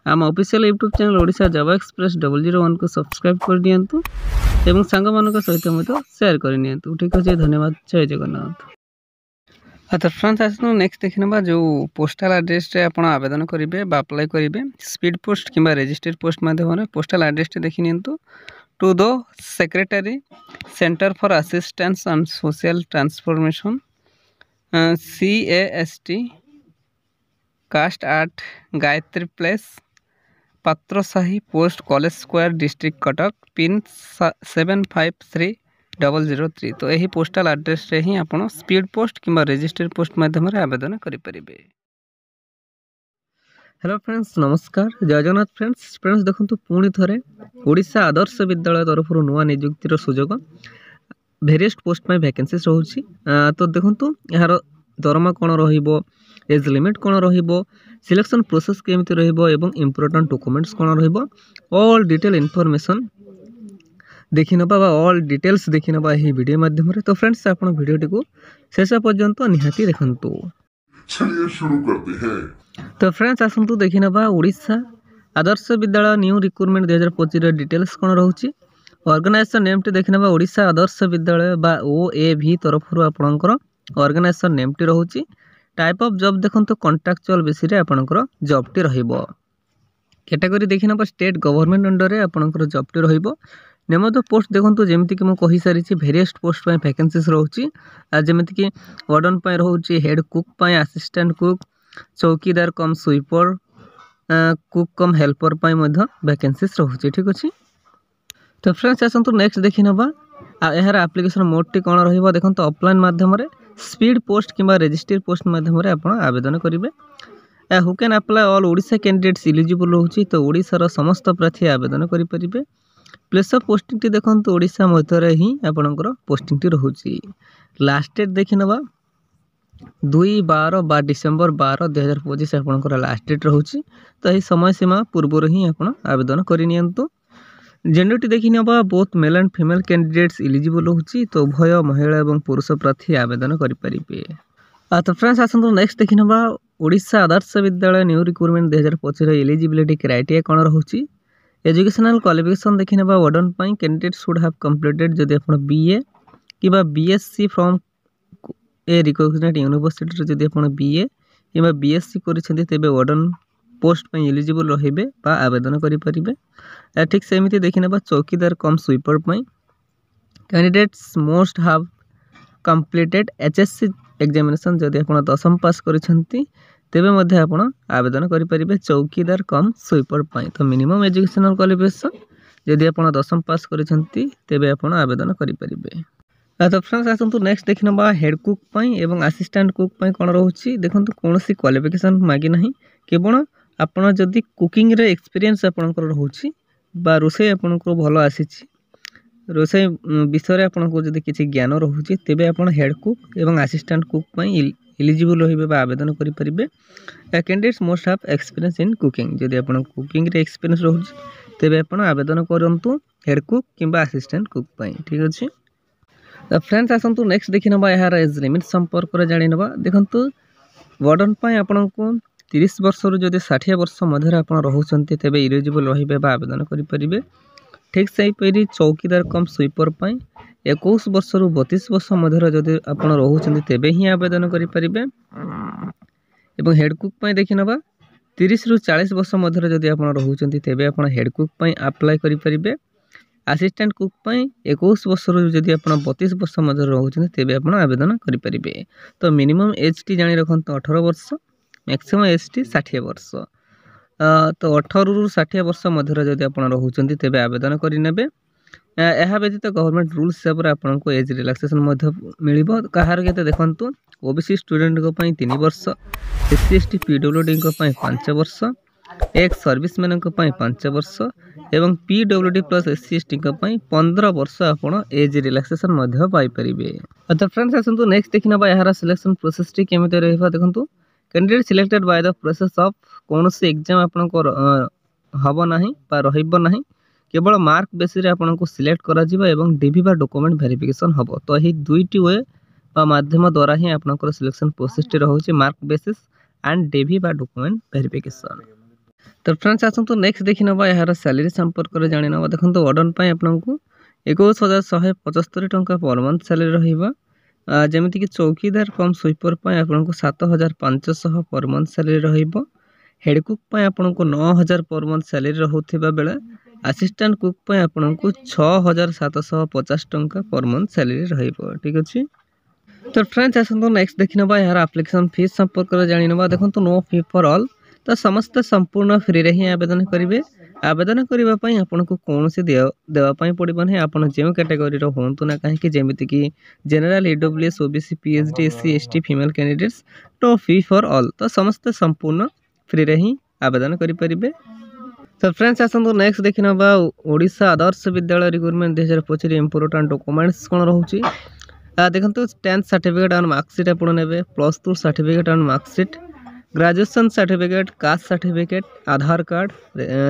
आम official YouTube channel Odisha job express 001 को सब्सक्राइब कर दियंतु एवं सांग मानक सहित मत शेयर कर नियंतु। ठीक अच्छे, धन्यवाद। जय जगन्नाथ। अच्छा फ्रेंड्स, आसनु नेक्स्ट देखने जो पोस्टाल एड्रेस आपड़ आवेदन करेंगे अप्लाई करेंगे स्पीड पोस्ट किंबा रजिस्टर पोस्ट माध्यम पोस्टाल एड्रेस देखी नियंतु to the secretary centre for assistance and social transformation CAST CAST at Gayatri place Patrasahi post college square district Cuttack pin 753003। तो यही पोस्टाल एड्रेस रे ही आपण स्पीड पोस्ट किंबा रजिस्टर पोस्ट माध्यम आवेदन करेंगे। हेलो फ्रेंड्स, नमस्कार, जय जगन्नाथ। फ्रेंड्स देखो पुणी थे ओडिशा आदर्श विद्यालय तरफ नुआ नियुक्तिर सुजोग भेरियस पोस्ट में वैकेंसीज रोचे। तो देखो यार दरमा कौन रो, एज लिमिट कौन रो, सिलेक्शन प्रोसेस केमती रो, इंपोर्टेंट डॉक्यूमेंट्स कौन रो, ऑल डिटेल इनफॉरमेशन देखी नवा ऑल डिटेल्स देखी नवा यही वीडियो माध्यम। तो फ्रेंड्स आप वीडियोटी को शेष पर्यंत निहाती देखंतु। चलिए शुरू करते हैं। तो फ्रेंड्स आसतु देखी नवा Odisha Adarsh Vidyalaya new recruitment 2025 details कौन रोचे। ऑर्गेनाइजेशन नेमटी देखी नवा ओडिशा आदर्श विद्यालय बा OAV तरफ आपणकर ऑर्गेनाइजेशन नेमटी रोचे। टाइप ऑफ जॉब देखो कॉन्ट्रैक्चुअल बेसिस रे आपणकर जॉबटी रहिबो। कैटेगरी देखी नवा स्टेट गवर्नमेंट अंडर रे आपणकर जॉबटी रहिबो। नियमित पोस्ट देखो जमीक मुझे सारी भेरियस पोस्ट वैकेंसीज रोचे। जमीक वार्डन रोचे, हेड कुक असिस्टेंट कुक, चौकीदार कम स्वीपर, कुक कम हेल्पर वैकेंसीज रोचे। ठीक अच्छे। तो फ्रेंड्स आसतु नेक्स्ट देखी नवा यार एप्लिकेशन मोड टी कौन रही देखो ऑफलाइन माध्यम स्पीड पोस्ट किंबा रजिस्टर पोस्ट माध्यम आप आवेदन करेंगे। Who can apply all Odisha candidates eligible रोचे। तो ओडिशार समस्त प्रार्थी आवेदन करेंगे। प्लेस ऑफ पोस्टिंग टी देखो ओडिशा मध्य ही आपणकर पोस्टिंग टी रोचे। लास्ट डेट देखी नवा 2/12 बा डिसेम्बर 12 2025 आपणकर लास्ट डेट रोचे। तो यही समय सीमा पूर्व ही आप आवेदन करनियंतु। जेंडर टी देखी नवा both male and female candidates eligible रोचे। तो उभय महिला और पुरुष प्रार्थी आवेदन करेंगे। तो फ्रेंड्स आसतु नेक्स्ट देखी नवा Odisha Adarsh Vidyalaya new recruitment 2025 eligibility criteria कौन रोचे। एजुकेशनल क्वालिफिकेशन देखी नवा warden candidate should have completed जदि आप BA कि BSc from a recognised university जदि आप BA कि BSc करिसेंती तेबे वार्डन पोस्ट पे एलिजिबल रहिबे बा आवेदन करि परिबे। ठीक सेमिति देखि नबा चौकीदार कम स्वीपर पे candidates most have completed HSC examination जदि आप 10th पास करिसेंती तेबे मध्ये आपण आवेदन करि परिबे चौकीदार कम स्वीपर पे। तो मिनिमम एजुकेशनल क्वालिफिकेशन जदि आप 10th पास करिसेंती तेबे आपण आवेदन करि परिबे। तो फ्रेंड्स आसतु नेक्स्ट देखि नबा हेड कुक पे एवं असिस्टेंट कुक पे कोन रहउची। देखंतु कोनोसी क्वालिफिकेशन मागी नाही, केवल आपण जदि कुकिंग रे एक्सपीरियंस आपनकर रहउची बा रोसे आपनको भलो आसीची, रोसे विषय रे आपनको जदि किछि ज्ञान रहउची तेबे आपण हेड कुक एवं असिस्टेंट कुक पे एलिजिबल रहिबे बा आवेदन करि परिबे। Candidates most have experience in cooking जदि आपण कुकिंग रे एक्सपीरियंस रहउची तेबे आपण आवेदन करंतु हेड कुक किंबा असिस्टेंट कुक पे। ठीक अछि। तो फ्रेंड्स आसतु नेक्स्ट देखि नबा यार एज लिमिट संपर्क रे जानि नबा। देखंतु वार्डन पे आपनको 30 वर्ष रु जदि 60 वर्ष मध्य आप रोचंती तेबे इलिजिबल रहिबे बा आवेदन करि परिबे। ठीक से परि चौकीदार कम स्वीपर पे 21 वर्ष रु 32 वर्ष मध्य जदि आप रोचंती तेबे ही आवेदन करि परिबे। एवं हेड कुक पे देखि नबा 30 रु 40 वर्ष मध्य जदि आप रोचंती तेबे आप हेड कुक पे अप्लाई करि परिबे। असिस्टेंट कुक पे 21 वर्ष रु जदि आप 32 वर्ष मध्य रोचंती तेबे आप आवेदन करि परिबे। तो मिनिमम एज टी जानि रखंतु 18 वर्ष, मैक्सिमम एज टी 60 वर्ष। तो 18 रु 60 वर्ष मध्य जदि आप रोचंती तेबे आवेदन करिनेबे। यह व्यतीत गवर्नमेंट रूल्स हिसाब से आपको एज रिलैक्सेशन मिलिबो। कहार केते देखंतु ओबीसी स्टूडेंट को पई 3 वर्ष, SC ST PWD को पई 5 वर्ष, एक सर्विसमैन को पई 5 वर्ष एवं PWD प्लस SC ST को पई 15 वर्ष आपण एज रिलैक्सेशन मध्य पाई परिबे। तो फ्रेंड्स आसंतु नेक्स्ट देखिनबा यार सिलेक्शन प्रोसेस टी केमिते रहबा। देखंतु candidate selected by the process of कोनोसी एग्जाम आपनको हबो नाही बा रहिबो नाही, केवल मार्क बेसिस रे आपनको सिलेक्ट करा जिबा एवं डीवी बा डॉक्यूमेंट वेरिफिकेशन हबो। तो एही दुईटी वे बा माध्यम द्वारा ही आपनको सिलेक्शन प्रोसेस टी रहउची, मार्क बेसिस एंड डीवी बा डॉक्यूमेंट वेरिफिकेशन। तो फ्रेंड्स आसतु नेक्स्ट देखि नबा यार सैलरी संपर्क रे जानि नबा देखंतु वार्डन पय आपनकु 21175 टंका पर मंथ सैलरी रहिबा जेमिति कि चौकीदार कम स्वीपर पय आपनकु 7500 पर मंथ सैलरी रहिबो हेड कुक पय आपनकु 9000 पर मंथ सैलरी रहउथिबा बेले असिस्टेंट कुक पय आपनकु 6750 टंका पर मंथ सैलरी रहिबो ठीक अछि। तो फ्रेंड्स आसतु नेक्स्ट देखि नबा यार एप्लीकेशन फीस संपर्क रे जानि नबा देखंतु नो फी फॉर ऑल तो समस्त संपूर्ण फ्री रे ही आवेदन करिवे आवेदन करिबा पई आपनको कोनोसी देवा पई पड़िबो नै आपण जे कैटेगरी रो होंतु ना काहे कि जेमिति कि general EWS OBC PhD SC ST female candidates no fee for all तो समस्त संपूर्ण फ्री रे ही आवेदन करि परिबे। तो फ्रेंड्स आसंतु नेक्स्ट देखि नबा Odisha Adarsha Vidyalaya recruitment 2025 important documents कोन रहउची देखंतु 10th सर्टिफिकेट एंड मार्कशीट आपण नेबे +2 certificate and marksheet graduation certificate caste certificate Aadhaar card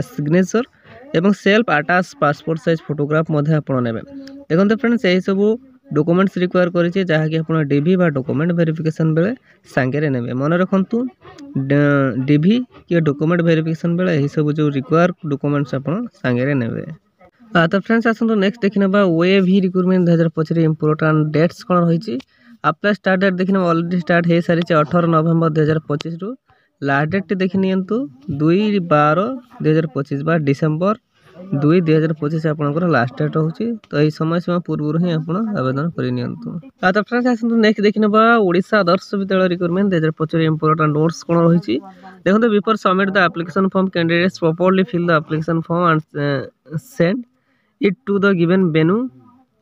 signature एवं self attach passport size photograph मध्ये आपण नेबे देखंतु फ्रेंड्स एही सब डॉक्यूमेंट्स रिक्वायर करिचे जहा कि आपण डीवी बा डॉक्यूमेंट वेरिफिकेशन बेले सांगेरे नेबे मन रखंतु डीवी के डॉक्यूमेंट वेरिफिकेशन बेले एही सब जो रिक्वायर डॉक्यूमेंट्स आपण सांगेरे नेबे। तो फ्रेंड्स आसंतु नेक्स्ट देखिनबा ओएवी रिक्रूटमेंट 2025 इंपोर्टेंट डेट्स कोन रहिची अप्लाई स्टार्ट डेट देखिन ऑलरेडी स्टार्ट हे सारी 18 नवंबर 2025 रु लास्ट डेट देखि नियंतु 2/12/2025 बा डिसेंबर 2/2025 आपनकर लास्ट डेट होची तो एही समय सीमा पूर्व ही आपण आवेदन करि नियंतु। तो फ्रेंड्स आसंतु नेक्स्ट देखिनबा Odisha Adarsha Vidyalaya recruitment 2025 important notes कोन रहिची देखंतु before submit the application form candidates properly fill the application form and send it to the given venue.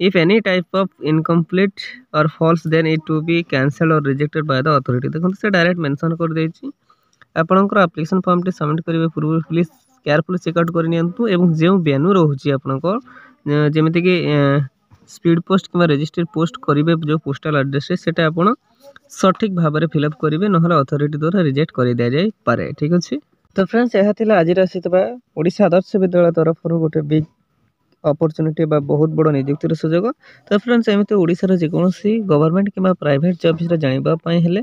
If any type of incomplete or false then it to be cancelled or rejected by the authority देखो से डायरेक्ट मेंशन कर देछि आपनकर एप्लीकेशन फॉर्म टी सबमिट करिवे पूर्व प्लीज केयरफुली चेक आउट कर नियंतु एवं जे वेन्यू रहउछि आपनकर जेमिति कि स्पीड पोस्ट किबा रजिस्टर पोस्ट करिवे जो पोस्टल एड्रेस सेटा आपण सठिक भाबरे फिल अप करिवे नहले अथॉरिटी द्वारा रिजेक्ट करि दिया जाय पारे ठीक अछि। तो फ्रेंड्स एहा थिला आज रसितबा ओडिसा आदर्श विद्यालय तरफ गोटे बिग अपॉर्चुनिटी बा बहुत बड़ नियुक्तिर सुजोग। तो फ्रेंड्स एमती ओडिसा जे कोनोसी गवर्नमेंट किबा प्राइवेट जॉब बिषय जानिबा पई हेले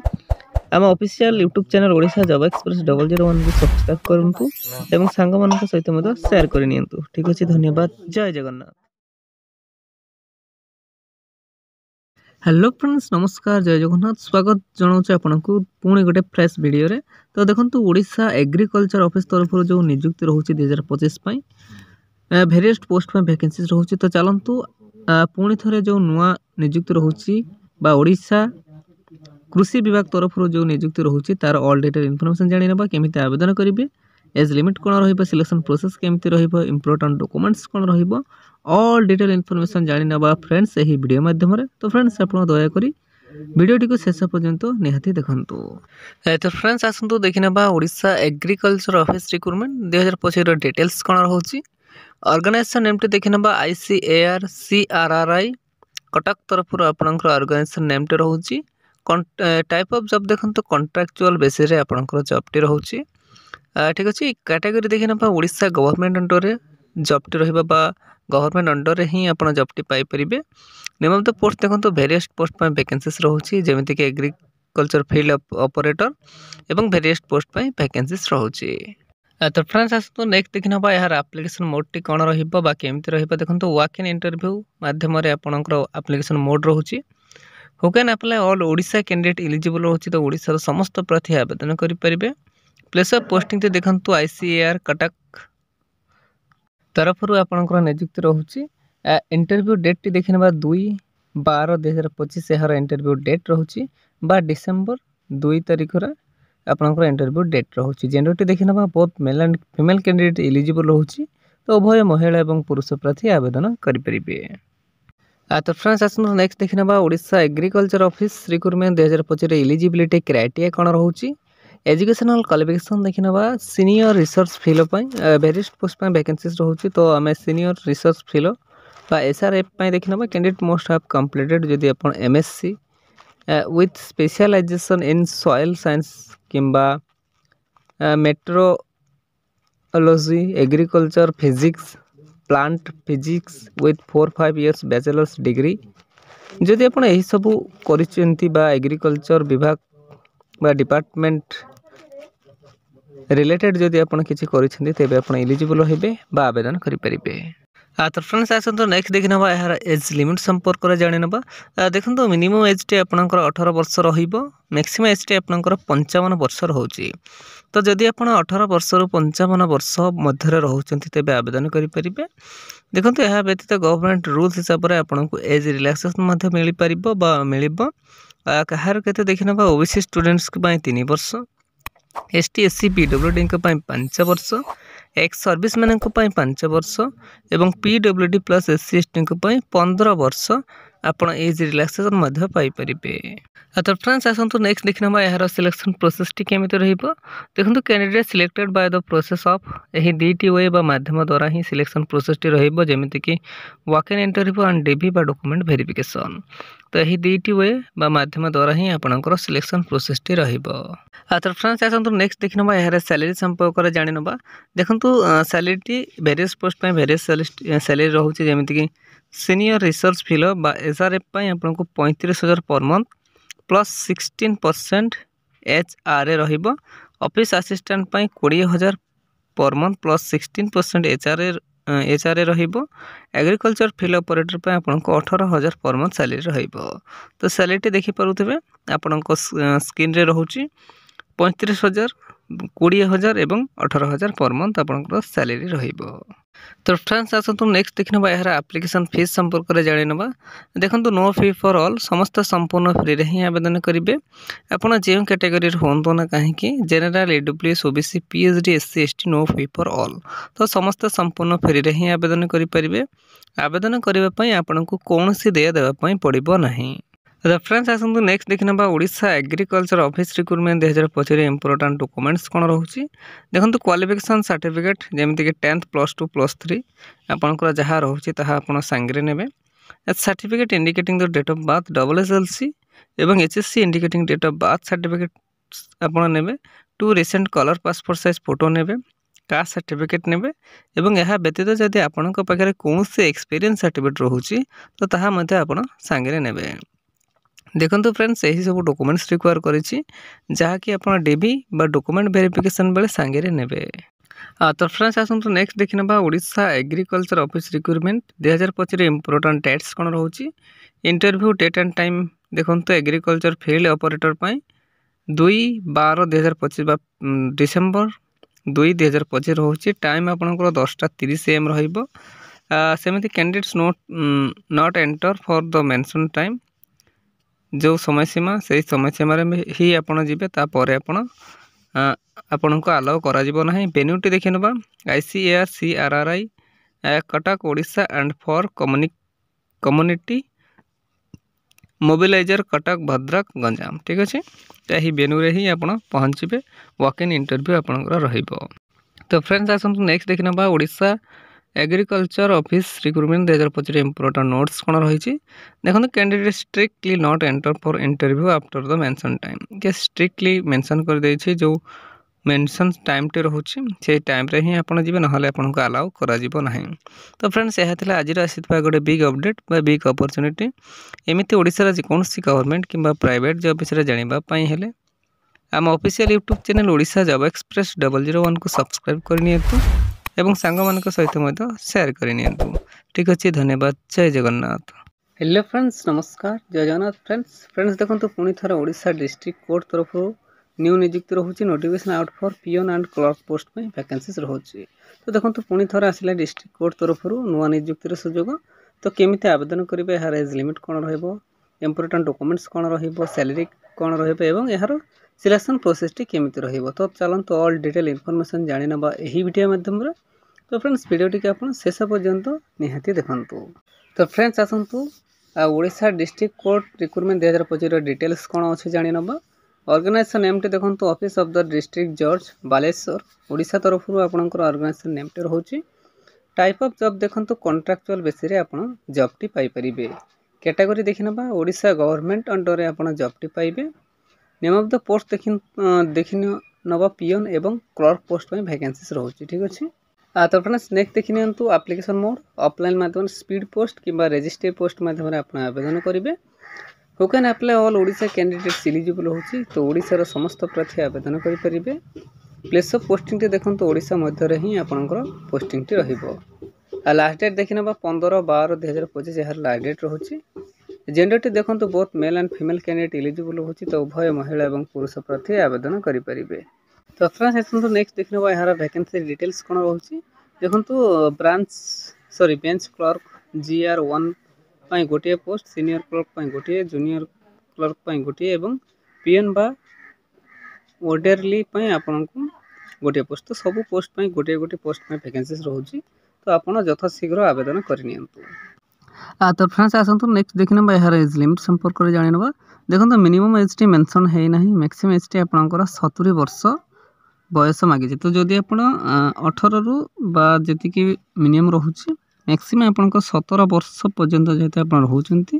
आम official YouTube channel Odisha job express 001 को सब्सक्राइब करंतु एवं सांग मानक सहित मदो शेयर करि नियंतु ठीक अछि। धन्यवाद जय जगन्नाथ। हेलो फ्रेंड्स नमस्कार जय जगन्नाथ स्वागत जनाऊँ आपको पुणी गोटे फ्रेश वीडियो रे। तो देखंतु ओडिसा एग्रीकल्चर ऑफिस तरफ जो नियुक्ति रहउछि 2025 पई वेरियस पोस्ट में वैकेंसीज रहउछि तो चलंतु पुणी थरे जो नुआ नियुक्ति रहउछि बा ओडिशा कृषि विभाग तरफ जो नियुक्ति रहउछि तार ऑल डिटेल इन्फॉर्मेशन जानि नबा केमिति आवेदन करिवे एज लिमिट कोन रहिबो सिलेक्शन प्रोसेस केमिति रहिबो इंपोर्टेंट डॉक्यूमेंट्स कोन रहिबो ऑल डिटेल इन्फॉर्मेशन जानि नबा फ्रेंड्स एही वीडियो माध्यम रे। तो फ्रेंड्स आपण दया करी वीडियो को शेष पर्यंत निहाती देखंतु। तो फ्रेंड्स आसंतु देखिनबा ओडिशा एग्रीकल्चर ऑफिस रिक्रूटमेंट 2025 रो डिटेल्स कोन रहउछि ऑर्गेनाइजेशन नेम देखिनबा ICAR CRRI कटक तरफ आपनकर ऑर्गेनाइजेशन नेम रहउछि टाइप ऑफ जॉब देखंतु कॉन्ट्रैक्चुअल बेसिस रे आपनकर जॉब टी रहउछि ठीक अछि। कैटेगरी देखिनबा ओडिशा गवर्नमेंट अंडर रे जॉब टी रहिबा बा गवर्नमेंट अंडर रे ही आपण जॉब टी पाई परिबे। नियम तो पोस्ट देखंतु वेरियस पोस्ट पय वैकेंसीज रहउछि जेमिति कि एग्रीकल्चर फील्ड ऑपरेटर एवं वेरियस पोस्ट पय वैकेंसीज रहउछि। तो फ्रेंड्स आसतु नेक्स्ट देखिनबा यार एप्लीकेशन मोड टी कोन रहिबो बा केमिति रहिबो देखंतु वॉक इन इंटरव्यू माध्यम रे आपनकर एप्लीकेशन मोड रहउछि who can apply all Odisha candidate eligible रहउछि तो ओडिसा समस्त प्रार्थी आवेदन करि परिबे। प्लेस ऑफ पोस्टिंग ते देखंतु ICAR कटक तरफ आपनकर नियुक्ति रहउछि इंटरव्यू डेट टी देखिनबा 2/12/2025 यार इंटरव्यू डेट रहउछि बा डिसेंबर 2 तारिख रे आपनकर इंटरव्यू डेट रहउछि। जेंडर टी देखिनबा both male and female candidate eligible रहउछि तो उभय महिला एवं पुरुष प्रार्थी आवेदन करि परिबे। तो फ्रेंड्स आसनु नेक्स्ट देखिनबा Odisha agriculture office recruitment 2025 eligibility criteria कोन रहउछि एजुकेशनल क्वालिफिकेशन देखिनबा सीनियर रिसर्च फेलो पय वेरियस पोस्ट पय वैकेंसीज रहउछि तो हमें सीनियर रिसर्च फेलो बा SRF पय देखिनबा कैंडिडेट मोस्ट हैव कंप्लीटेड जदि अपन MSc with specialization in soil science किंबा meteorology agriculture physics plant physics with 4-5 years bachelor's degree जदि आपण एही सब करिसेंती बा एग्रीकल्चर विभाग बा डिपार्टमेंट रिलेटेड जदि आप किसी करेंगे तेज आप इलिजिबल हे आवेदन करेंगे। तो फ्रेंड्स आसतु नेक्स्ट देखी ना यार एज लिमिट संपर्क में जाणी ना देखो मिनिमम एज टी आपंकर 18 वर्ष मैक्सिमम एज टी आपंकर 55 वर्ष रोचे। तो जदि आप 18 वर्ष रु 55 वर्ष मध्य रोचते तेज आवेदन करेंगे। देखो यह व्यतीत गवर्नमेंट रूल्स हिसाब से आपको एज रिलैक्सेशन मिल पार मिल कहार के देखी ना ओबीसी स्टूडेंट्स 3 वर्ष एसटी एससी पीडब्ल्यूडी 5 वर्ष एक्स सर्विस मैन 5 वर्ष एवं पीडब्ल्यूडी प्लस एससी एसटी 15 वर्ष आपण एज रिलैक्सेशन पाइपर। तो फ्रेंड्स आसतु नेक्स्ट देखना यार सिलेक्शन प्रोसेस टी केमिति रहिबो। देखंतु candidate selected by the process of एही डीटी वे बा माध्यम द्वारा ही सिलेक्शन प्रोसेस टी रहिबो जेमिति कि walk in interview and dB बा डॉक्यूमेंट वेरिफिकेशन। तो यही दुईटी वे बा माध्यम द्वारा ही आपणकर सिलेक्शन प्रोसेस टी रहिबो। तो फ्रेंड्स आसतु नेक्स्ट देखना यार सैलरी संपर्क में जाणी ना। देखंतु सैलरी वेरियस पोस्ट पे वेरियस सैलरी रोचे जेमिति कि सीनियर रिसर्च फेलो बा एसआरएफ आपको 35,000 पर मंथ प्लस 16% एचआरए रहिबो। Office assistant 20,000 per month plus 16% HRA रहिबो। एग्रीकल्चर फील्ड ऑपरेटर पे आपको 18,000 पर मंथ सैलरी रहिबो। तो सैलरी देखि पारुथिबे आपनको स्क्रीन रे रहउची 35,000 20,000 एवं 18,000 पर मंथ आपंकर सैलरी रहिबो। तो फ्रेंड्स आसतु नेक्स्ट देखना यार एप्लिकेशन फीस संपर्क में जाणी ना। देखो नो फी फॉर ऑल समस्त संपूर्ण फ्री रे ही आवेदन करेंगे। आपड़ जो कैटेगरी हूँ ना कहीं general EWS OBC PhD SC ST no fee for all तो समस्त संपूर्ण फ्री रे ही आवेदन करेंगे। आवेदन करने आपन को कौन सी देय देवाई पड़ो ना। तो फ्रेंड्स आसतु नेक्स्ट देखना Odisha agriculture office recruitment 2025 important documents कौन रोचे। देखो क्वालिफिकेशन सर्टिफिकेट जमीक 10th +2 +3 आपंकर जहाँ रोचे आप सांगे ने certificate indicating the date of birth SSLC एवं HSC indicating date of birth certificate आप ने 2 recent colour passport size photo ने कास्ट सर्टिफिकेट ने यह व्यतीत जदि आपण पाखे कौन से एक्सपीरियंस सर्टिफिकेट रोचे तो आप सांगे ने। देखो फ्रेंड्स यही सब डॉक्यूमेंट्स रिक्वायर करी जहाँकि आप डीबी बा डॉक्यूमेंट वेरिफिकेशन बेले सांगे ने। तो फ्रेंड्स आसतु नेक्स्ट देखना ओडिशा एग्रीकल्चर ऑफिस रिक्रुटमेंट 2025 इंपोर्टाट डेट्स कौन रोचे। इंटरव्यू डेट एंड टाइम देखो एग्रीकल्चर फील्ड ऑपरेटर 2/12/2025 डिसेम्बर 2/2025 रोचे। टाइम आपंकर 10:30 AM सेमती candidates not enter for the mention time जो समय सीमा से समय सीमा ही आपड़ जी तापर आपण को आलाउ करा ना। बेन्यूटी देखी ना ICAR CRRI Cuttack Odisha and for community mobiliser Cuttack Bhadrak Ganjam ठीक अच्छे। तो यही बेन्यू रे ही आप पहुँचे वॉक इन इंटरव्यू आपंकर रहिबो। तो फ्रेंड्स आसतु नेक्स्ट देखना Odisha agriculture office recruitment 2025 important notes कौन रही। देखो candidate strictly not enter for interview after the mention time के स्ट्रिक्टली मेंशन कर देछि जो मेंशन टाइम टे रोचे से टाइम रे ही आपन जीवे नहले आपन को अलाउ करा जीवो नाही। तो फ्रेंड्स यह थिला आज आसीथबा गोटे बिग अपडेट बा बिग अपॉर्चुनिटी एमिति ओडिसा रा कौन सी गवर्नमेंट किंबा प्राइवेट जॉब विषय जानिबा पई हेले आम official YouTube channel Odisha job express 001 को सब्सक्राइब करनियतु एवं सांग मान सहित शेयर करनियतु ठीक अच्छे। धन्यवाद। जय जगन्नाथ। हेलो फ्रेंड्स नमस्कार जय जगन्नाथ। फ्रेंड्स देखो पुणी थर ओडिशा डिस्ट्रिक्ट कोर्ट तरफ न्यू नियुक्ति रोचे notification out for peon and clerk post में वैकेंसीज रोचे। तो देखो पुणी थर आसला डिस्ट्रिक्ट कोर्ट तरफ नुआ नियुक्तिर सुजोग। तो केमिति आवेदन करेंगे यार एज लिमिट कौन इंपोर्टेंट डॉक्यूमेंट्स कौन सैलरी कौन रही यार सिलेक्शन प्रोसेस टी केमिति रहिबो। तो चलते ऑल डिटेल इनफॉरमेशन जानि नबा एही वीडियो माध्यम रे। तो फ्रेंड्स वीडियो टी आपन शेष पर्यंत निहाती देखंतु। तो फ्रेंड्स आसंतु Odisha district court recruitment 2025 details कौन अच्छे जानि नबा। ऑर्गेनाइजेशन नेम टे देखंतु ऑफिस ऑफ द डिस्ट्रिक्ट जज बालेश्वर ओडिशा तरफ आपनकर ऑर्गेनाइजेशन नेम टे रहउची। टाइप ऑफ जॉब देखंतु कॉन्ट्रैक्चुअल बेसिस रे आपन जॉब टी पाई परिबे। कैटेगरी देखि नबा ओडिशा गवर्नमेंट अंडर रे आपन जॉब टी पाइबे। नेम ऑफ द पोस्ट देखि नबा पियोन एवं क्लर्क पोस्ट में वैकेंसीज रहउची ठीक अछि। तो फ्रेंड्स नेक्स्ट देखि नियंतु एप्लिकेशन मोड ऑफलाइन माध्यम स्पीड पोस्ट किंबा रजिस्ट्री पोस्ट माध्यम आप आवेदन करेंगे। Who can apply all Odisha candidates eligible होची। तो ओडिशा रो समस्त प्रार्थी आवेदन करि परिबे। प्लेस ऑफ पोस्टिंग देखो ओडिशा मध्य ही आपंकर पोस्टिंग रहिबो। आ लास्ट डेट देखि नबा 15/12/2025 यार लास्ट डेट रहुची। जेंडर टी देखो both male and female candidate eligible होची, तो उभय महिला एवं पुरुष प्रार्थी आवेदन करि परिबे। तो फ्रेंड्स एसंतो नेक्स्ट देखि नबा यार वैकेंसी डिटेल्स कोन रहुची देखंतु। बेंच क्लर्क GR1 पई गोटे पोस्ट, सीनियर क्लर्क पई गोटे, जूनियर क्लर्क पई गोटे एवं पीएन बा ऑर्डरली पई आपनको गोटे पोस्ट। तो सब पोस्ट पई गोटे गोटे पोस्ट में वैकेंसीज रहुची, तो आपण यथा शीघ्र आवेदन करनियंतु। तो फ्रेंड्स आसंतु नेक्स्ट देखिना यार एज लिमिट संपर्क में जानि नबा। देखो मिनिमम एज टी मेंशन है नहीं, मैक्सिमम एज टी आपनकर 70 वर्ष बयस मागिছে। तो जदि आपण 18 रु बा जति मिनिमम रहुची, मैक्सिमम आपनकर 17 वर्ष पर्यंत जेते आपण रहउचंती,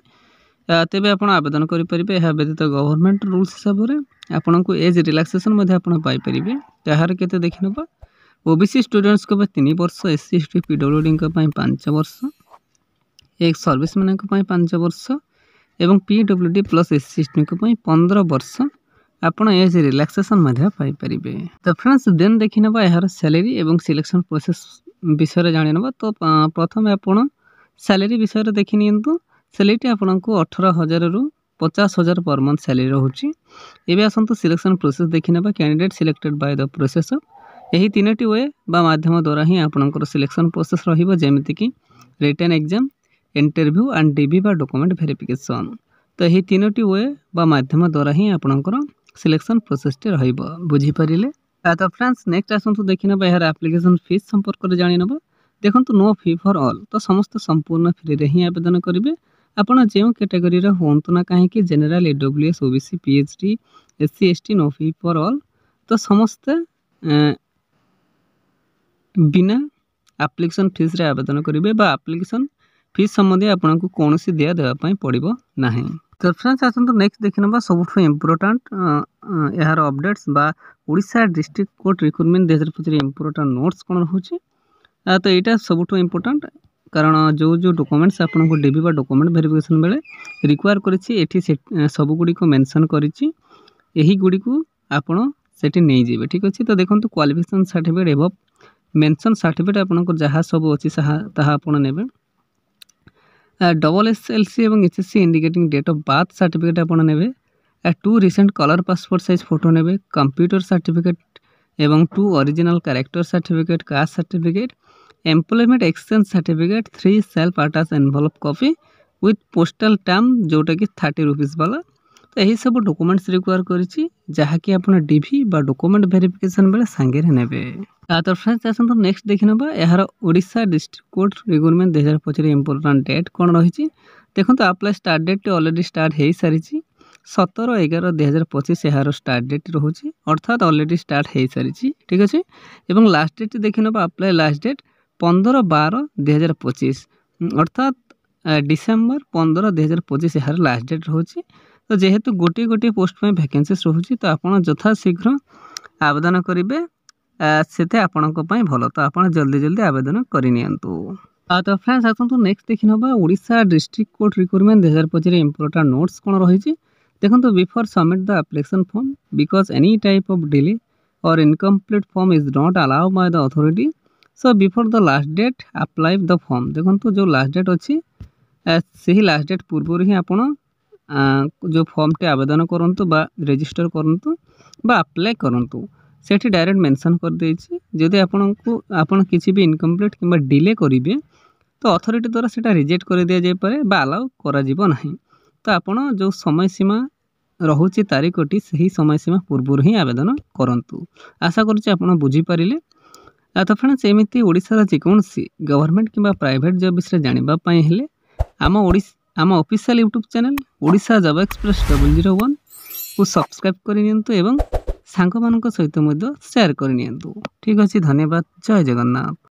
तेबे आपण आवेदन करि परिबे। एहा व्यतीत गवर्नमेंट रूल्स हिसाब रे आपनको एज रिलैक्सेशन मध्ये आपण पाई परिबे। ताहार केते देखि नबा। ओबीसी स्टूडेंट्स को 3 वर्ष, SC ST PWD को 5 वर्ष, एक सर्विसमैन को 5 वर्ष एवं PWD प्लस SC ST को 15 वर्ष आपण एज रिलैक्सेशन मध्ये पाई परिबे। तो फ्रेंड्स देन देखि नबा यार सैलरी एवं सिलेक्शन प्रोसेस विषय रे जानि नबा। तो प्रथम आपण सैलरी विषय रे देखि नियंतु। सैलरी आपनको 18,000 रु 50,000 पर मंथ सैलरी रहउची। एबे आसंतु सिलेक्शन प्रोसेस देखि नबा। Candidate selected by the process यही 3टी वे बा माध्यम द्वारा ही आपनकर सिलेक्शन प्रोसेस रहिबो, जेमिति कि written exam, interview and DB बा डॉक्यूमेंट वेरिफिकेशन। तो यही 3टी वे बा माध्यम द्वारा ही आपनकर सिलेक्शन प्रोसेस टे रहिबो, बुझी परिले। तो फ्रेंड्स नेक्स्ट आसंतु देखि नबा यार एप्लीकेशन फीस संपर्क रे जानि नबा। देखंतु नो फी फॉर ऑल, तो समस्त संपूर्ण फ्री रे ही आवेदन करिवे। आपण जेउ कैटेगरी रे होंतु ना काहे कि general, AWS, OBC, PhD, SC ST no fee for all. तो समस्त बिना एप्लीकेशन फीस रे आवेदन करिवे बा एप्लीकेशन फीस संबंधी आपनको कोनोसी दिया देबा पई पड़िबो नाही। तो फ्रेंड्स आसंतु नेक्स्ट देखि नबा सबठु इंपोर्टेंट यार अपडेट्स बा Odisha district court recruitment 2025 important notes कोन रहउची। तो एटा सबठु इंपोर्टेंट, कारण जो जो डॉक्यूमेंट्स आपनको DB बा डॉक्यूमेंट वेरिफिकेशन बेले रिक्वायर करिछि एठी सब गुडी को मेंशन करिछि। एही गुडी को आपण सेठी नै जेबे, ठीक अछि। तो देखंतु qualification certificate above mention certificate आपनको जहा सब अछि ताहा आपण नेबे। SSLC एवं HSC indicating date of birth certificate आपण नेबे। 2 recent colour passport size photo नेबे। कंप्यूटर सर्टिफिकेट एवं 2 original character certificate, caste certificate, employment exchange certificate, 3 self attach envelope copy with postal stamp जोटा कि 30 रुपीस वाला। तो यही सब डॉक्यूमेंट्स रिक्वायर करिछि, जहा कि आपण DB बा डॉक्यूमेंट वेरिफिकेशन बेले संगे रे नेबे। तो फ्रेंड्स आसंतु नेक्स्ट देखि नबा यार Odisha district court recruitment 2025 important date कोन रहिछि। देखंतु apply start date already start हेई सारिछि। 17/11/2025 यार स्टार्ट डेट रहुछि, अर्थात ऑलरेडी स्टार्ट हेई सारिछि, ठीक अछि। एवं लास्ट डेट देखि नबा अप्लाई लास्ट डेट 15/12/2025, अर्थात डिसेंबर 15 2025 यार लास्ट डेट रहुछि। तो जेहेतु गोटे गोटे पोस्ट में वैकेंसीज रहुछि, तो आपण यथा शीघ्र आवेदन करिवे, सेते आपणको पई भलो। तो आपण जल्दी जल्दी आवेदन करि नियंतु। तो फ्रेंड्स आसंतु नेक्स्ट देखि नबा Odisha district court recruitment 2025 important notes कोन रहिछि। देखंतु before submit the application form, because any type of delay or incomplete form is not allowed by the authority, so before the last date apply the form. देखंतु जो लास्ट डेट अछि सेही लास्ट डेट पूर्व ही आपण जो फॉर्म टे आवेदन करंतु बा रजिस्टर करंतु बा अप्लाई करंतु। सेठी डायरेक्ट मेंशन कर देछि, जदि आपण किछि भी इनकम्प्लीट किबा डिले करिवे, तो अथॉरिटी द्वारा सेटा रिजेक्ट कर दिया जाय पारे बा अलाउ करा जिवो नाही। तो आपण जो समय सीमा रहुछि तारीखटी सही समय सीमा पूर्व ही आवेदन करंतु। आशा करूछि आपण बुझी पारिले। तो फ्रेंड्स एमिति ओडिसा जेकोसी गवर्नमेंट किबा प्राइवेट जॉब विषय जानिबा पई हेले आम official YouTube channel Odisha job express 001 को सब्सक्राइब करि नियंतु एवं सांग मानक सहित शेयर करि नियंतु। ठीक अछि, धन्यवाद। जय जगन्नाथ।